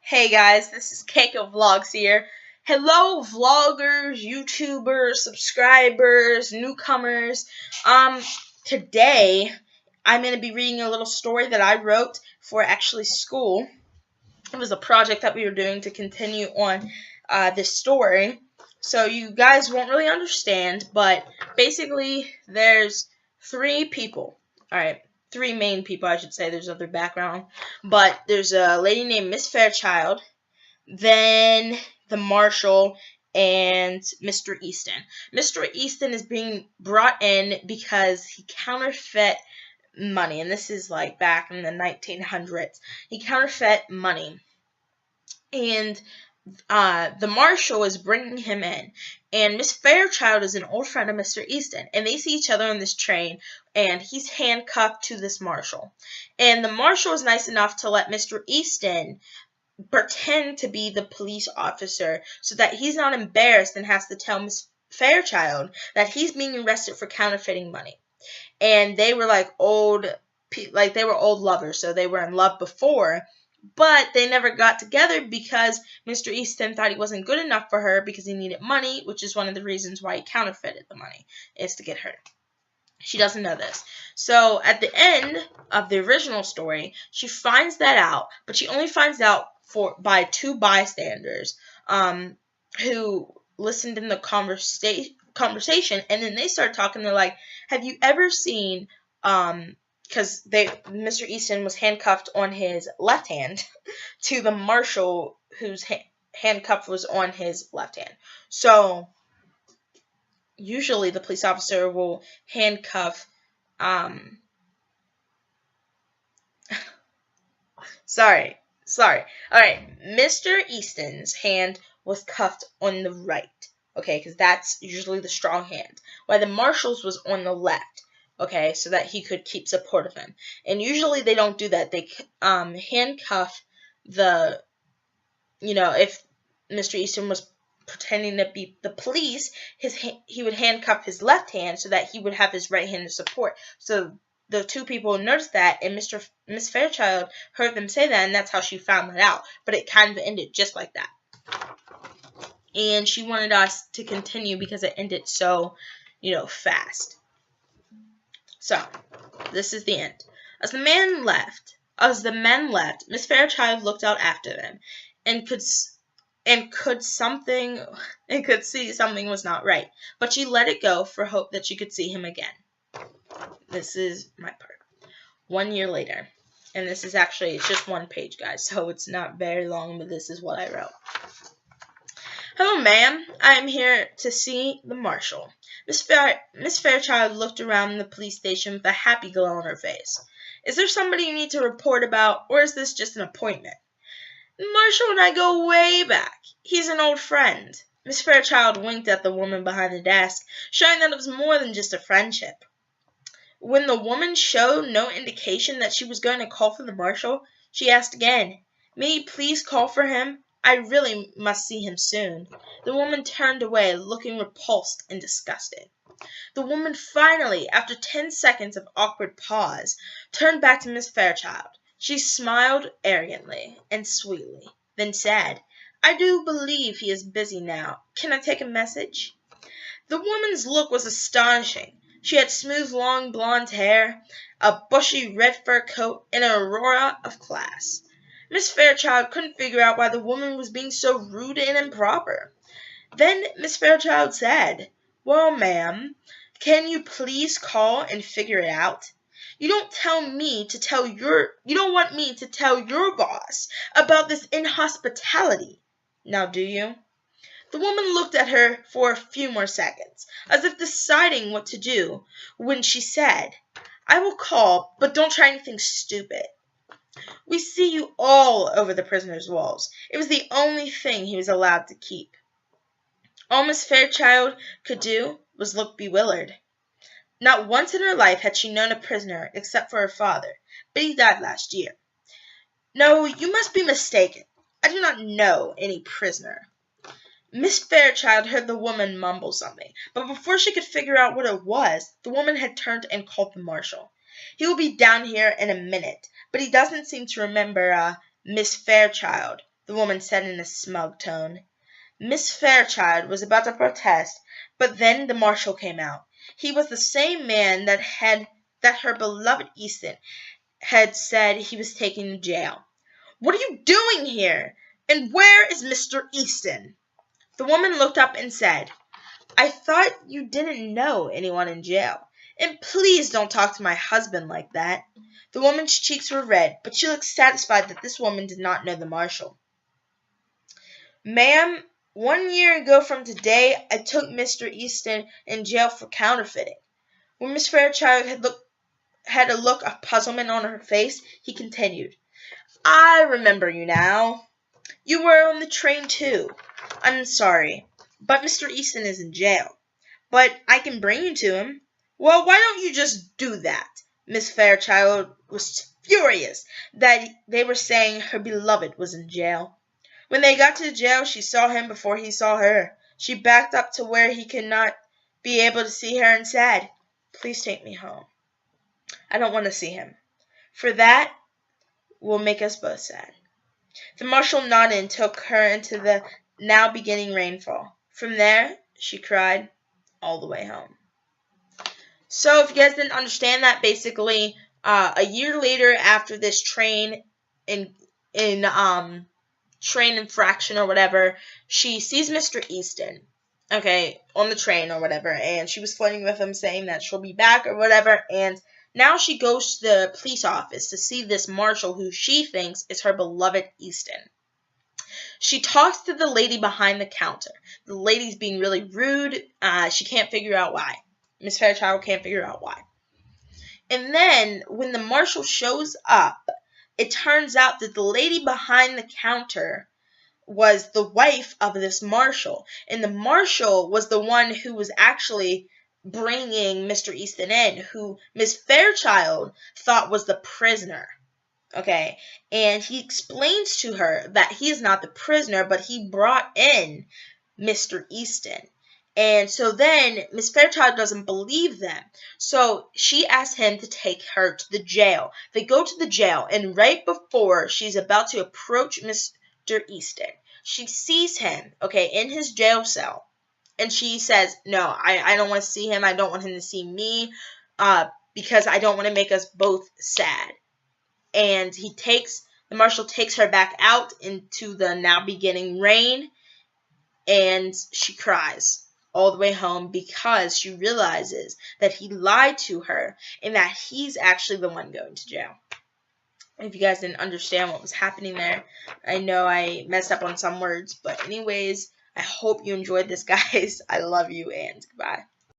Hey guys, this is Keiko Vlogs here. Hello vloggers, YouTubers, subscribers, newcomers. Today I'm going to be reading a little story that I wrote for actually school. It was a project that we were doing to continue on this story. So you guys won't really understand, but basically there's three people. Alright, three main people I should say. There's other background. But there's a lady named Miss Fairchild, then the marshal, and Mr. Easton. Mr. Easton is being brought in because he counterfeit money, and this is like back in the 1900s. He counterfeit money, and the marshal is bringing him in, and Miss Fairchild is an old friend of Mr. Easton, and they see each other on this train, and he's handcuffed to this marshal, and the marshal is nice enough to let Mr. Easton pretend to be the police officer so that he's not embarrassed and has to tell Miss Fairchild that he's being arrested for counterfeiting money. And they were like they were old lovers, so they were in love before, but they never got together because Mr. Easton thought he wasn't good enough for her because he needed money, which is one of the reasons why he counterfeited the money, is to get her. She doesn't know this. So at the end of the original story, she finds that out, but she only finds out by two bystanders who listened in the conversation, and then they start talking. They're like, have you ever seen because Mr. Easton was handcuffed on his left hand to the marshal whose handcuff was on his left hand. So usually the police officer will handcuff sorry. Alright, Mr. Easton's hand was cuffed on the right. Okay, because that's usually the strong hand. While the marshal's was on the left. Okay, so that he could keep support of him. And usually they don't do that. They handcuff if Mr. Easton was pretending to be the police, he would handcuff his left hand so that he would have his right hand to support. So the two people noticed that, and Miss Fairchild heard them say that, and that's how she found that out. But it kind of ended just like that. And she wanted us to continue because it ended so, fast. So, this is the end. As the men left, Miss Fairchild looked out after them, and could see something was not right. But she let it go for hope that she could see him again. This is my part. 1 year later. And this is actually, it's just one page, guys, so it's not very long, but this is what I wrote. Hello, ma'am. I am here to see the marshal. Miss Fairchild looked around the police station with a happy glow on her face. Is there somebody you need to report about, or is this just an appointment? The marshal and I go way back. He's an old friend. Miss Fairchild winked at the woman behind the desk, showing that it was more than just a friendship. When the woman showed no indication that she was going to call for the marshal, she asked again, May you please call for him? I really must see him soon. The woman turned away, looking repulsed and disgusted. The woman finally, after 10 seconds of awkward pause, turned back to Miss Fairchild. She smiled arrogantly and sweetly, then said, I do believe he is busy now. Can I take a message? The woman's look was astonishing. She had smooth, long, blonde hair, a bushy red fur coat, and an aurora of class. Miss Fairchild couldn't figure out why the woman was being so rude and improper. Then Miss Fairchild said, Well, ma'am, can you please call and figure it out? You don't want me to tell your boss about this inhospitality, now do you? The woman looked at her for a few more seconds, as if deciding what to do, when she said, I will call, but don't try anything stupid. We see you all over the prisoner's walls. It was the only thing he was allowed to keep. All Miss Fairchild could do was look bewildered. Not once in her life had she known a prisoner except for her father, but he died last year. No, you must be mistaken. I do not know any prisoner. Miss Fairchild heard the woman mumble something, but before she could figure out what it was, the woman had turned and called the marshal. He will be down here in a minute, but he doesn't seem to remember Miss Fairchild, the woman said in a smug tone. Miss Fairchild was about to protest, but then the marshal came out. He was the same man that her beloved Easton had said he was taking to jail. "What are you doing here? And where is Mr. Easton?" The woman looked up and said, "I thought you didn't know anyone in jail. And please don't talk to my husband like that." The woman's cheeks were red, but she looked satisfied that this woman did not know the marshal. "Ma'am, 1 year ago from today, I took Mr. Easton in jail for counterfeiting." When Miss Fairchild had a look of puzzlement on her face, he continued, "I remember you now. You were on the train too. I'm sorry, but Mr. Easton is in jail. But I can bring you to him." "Well, why don't you just do that?" Miss Fairchild was furious that they were saying her beloved was in jail. When they got to the jail, she saw him before he saw her. She backed up to where he could not be able to see her and said, "Please take me home. I don't want to see him, for that will make us both sad." The marshal nodded and took her into the now beginning rainfall. From there, she cried all the way home. So if you guys didn't understand that, basically, a year later after this train infraction or whatever, she sees Mr. Easton, okay, on the train or whatever, and she was flirting with him, saying that she'll be back or whatever, and now she goes to the police office to see this marshal who she thinks is her beloved Easton. She talks to the lady behind the counter. The lady's being really rude. She can't figure out why. Miss Fairchild can't figure out why. And then when the marshal shows up, it turns out that the lady behind the counter was the wife of this marshal. And the marshal was the one who was actually bringing Mr. Easton in, who Miss Fairchild thought was the prisoner. Okay, and he explains to her that he is not the prisoner, but he brought in Mr. Easton. And so then Miss Fairchild doesn't believe them. So she asks him to take her to the jail. They go to the jail, and right before she's about to approach Mr. Easton, she sees him, okay, in his jail cell. And she says, "No, I don't want to see him. I don't want him to see me, because I don't want to make us both sad." And the marshal takes her back out into the now beginning rain, and she cries all the way home because she realizes that he lied to her and that he's actually the one going to jail. If you guys didn't understand what was happening there, I know I messed up on some words, but anyways, I hope you enjoyed this, guys. I love you, and goodbye.